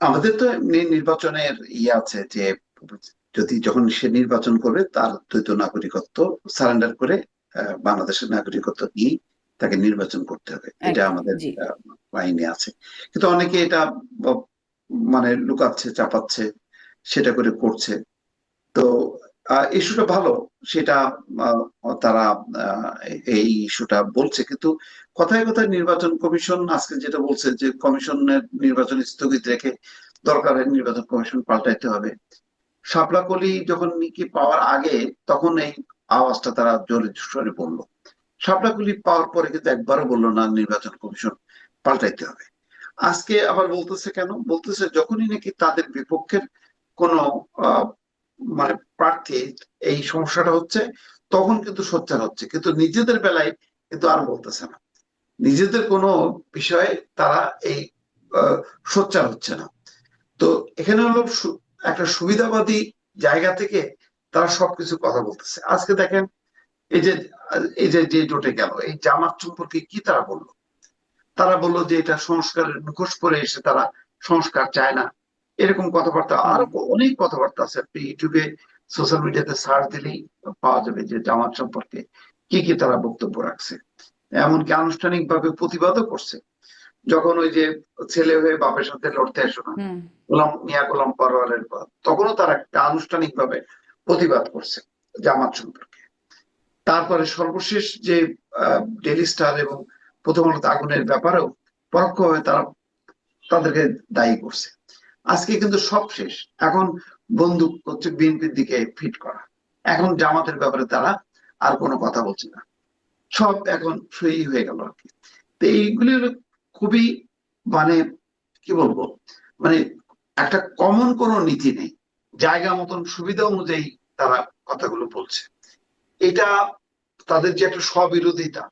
আমাদের তো এমনি নির্বাচনের আছে যে যদি যখন সে নির্বাচন করবে তার দ্বৈত নাগরিকত্ব সারেন্ডার করে বাংলাদেশের নাগরিকত্ব নিয়ে তাকে নির্বাচন করতে হবে, এটা একদম, আমাদের জি। আইনে আছে। কিন্তু অনেকে এটা মানে লুকাচ্ছে, চাপাচ্ছে, সেটা করে করছে। তো ইস্যুটা ভালো, সেটা আহ, তারা এই ইস্যুটা বলছে, কিন্তু কথায় কথায় নির্বাচন কমিশন আজকে যেটা বলছে যে কমিশনের নির্বাচন স্থগিত রেখে দরকার হয় নির্বাচন কমিশন পাল্টাইতে হবে। শাপলা কলি যখন মিকি পাওয়ার আগে তখন এই আওয়াজটা তারা জোরে সোরে বললো। শাপলা কলি পাওয়ার পরে কিন্তু একবারও বললো না নির্বাচন কমিশন পাল্টাইতে হবে। আজকে আবার বলতেছে, কেন বলতেছে, যখনই নাকি তাদের বিপক্ষের কোন মানে প্রার্থী এই সমস্যাটা হচ্ছে তখন কিন্তু সোচ্চার হচ্ছে, কিন্তু নিজেদের বেলায় কিন্তু আর বলতেছে না। নিজেদের কোনো বিষয়ে তারা এই আহ, সোচ্চার হচ্ছে না। তো এখানে হলো একটা সুবিধাবাদী জায়গা থেকে তারা সবকিছু কথা বলতেছে। আজকে দেখেন এই যে যে জোটে গেল, এই জামাত সম্পর্কে কি তারা বললো? তারা বললো যে এটা সংস্কারের মুখোশ পরে এসে তারা সংস্কার চায় না, এরকম কথাবার্তা। হুম। আরো অনেক কথাবার্তা আছে, আপনি ইউটিউবে সোশ্যাল মিডিয়াতে সার্চ দিলেই পাওয়া যাবে যে জামাত সম্পর্কে কি কি তারা বক্তব্য রাখছে। এমনকি আনুষ্ঠানিক ভাবে প্রতিবাদও করছে। যখন ওই যে ছেলে হয়ে বাপের সাথে লড়তে এসো না, হুম। মিয়া গোলাম পরোয়ারের পর, তখনও তারা একটা আনুষ্ঠানিক ভাবে প্রতিবাদ করছে জামাত সম্পর্কে। তারপরে সর্বশেষ যে ডেইলি স্টার এবং প্রথম আলোতে আগুনের ব্যাপারেও পরোক্ষভাবে তারা তাদেরকে দায়ী করছে। আজকে কিন্তু সব শেষ। এখন বন্দুক হচ্ছে বিএনপির দিকে ফিট করা। এখন জামাতের ব্যাপারে তারা আর কোনো কথা বলছে না, সব এখন সই হয়ে গেল আর কি। তো এইগুলি হলো খুবই, মানে কি বলবো, মানে একটা কমন কোনো নীতি নেই, জায়গা মতন সুবিধা অনুযায়ী তারা কথাগুলো বলছে। এটা তাদের যে একটা স্ববিরোধিতা,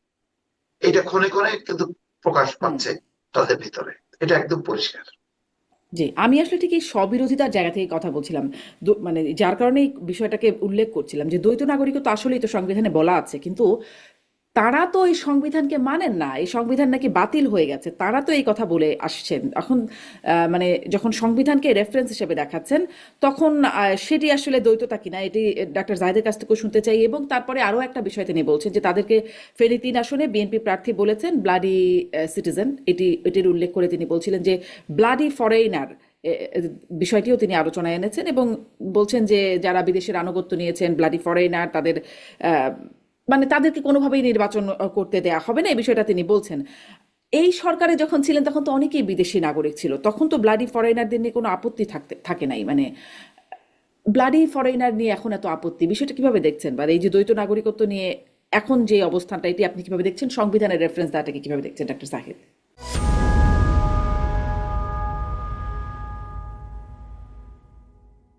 এটা ক্ষণে ক্ষণে কিন্তু প্রকাশ হুম। পাচ্ছে তাদের ভিতরে, এটা একদম পরিষ্কার। জি, আমি আসলে ঠিক এই স্ববিরোধিতার জায়গা থেকে কথা বলছিলাম। মানে যার কারণে এই বিষয়টাকে উল্লেখ করছিলাম যে দ্বৈত নাগরিকত্ব আসলেই তো সংবিধানে বলা আছে, কিন্তু তারা তো এই সংবিধানকে মানেন না, এই সংবিধান নাকি বাতিল হয়ে গেছে, তারা তো এই কথা বলে আসছেন এখন। মানে যখন সংবিধানকে রেফারেন্স হিসেবে দেখাচ্ছেন, তখন সেটি আসলে দ্বৈততা কিনা এটি ডাক্তার জাহিদের কাছ থেকেও শুনতে চাই। এবং তারপরে আরও একটা বিষয় তিনি বলছেন যে তাদেরকে ফেনী ৩ আসনে বিএনপি প্রার্থী বলেছেন ব্লাডি সিটিজেন, এটির উল্লেখ করে তিনি বলছিলেন যে ব্লাডি ফরেইনার বিষয়টিও তিনি আলোচনায় এনেছেন এবং বলছেন যে যারা বিদেশের আনুগত্য নিয়েছেন ব্লাডি ফরেইনার, তাদের মানে তাদেরকে কোনোভাবেই নির্বাচন করতে দেয়া হবে না, এই বিষয়টা তিনি বলছেন। এই সরকারে যখন ছিলেন তখন তো অনেকেই বিদেশি নাগরিক ছিল, তখন তো ব্লাডি ফরেনারদের নিয়ে কোনো আপত্তি থাকে নাই। মানে ব্লাডি ফরেনার নিয়ে এখন এত আপত্তি, বিষয়টা কিভাবে দেখছেন? বা এই যে দ্বৈত নাগরিকত্ব নিয়ে এখন যে অবস্থানটা, এটি আপনি কিভাবে দেখছেন? সংবিধানের রেফারেন্স দাটাকে কিভাবে দেখছেন, ডাক্তার সাহেব?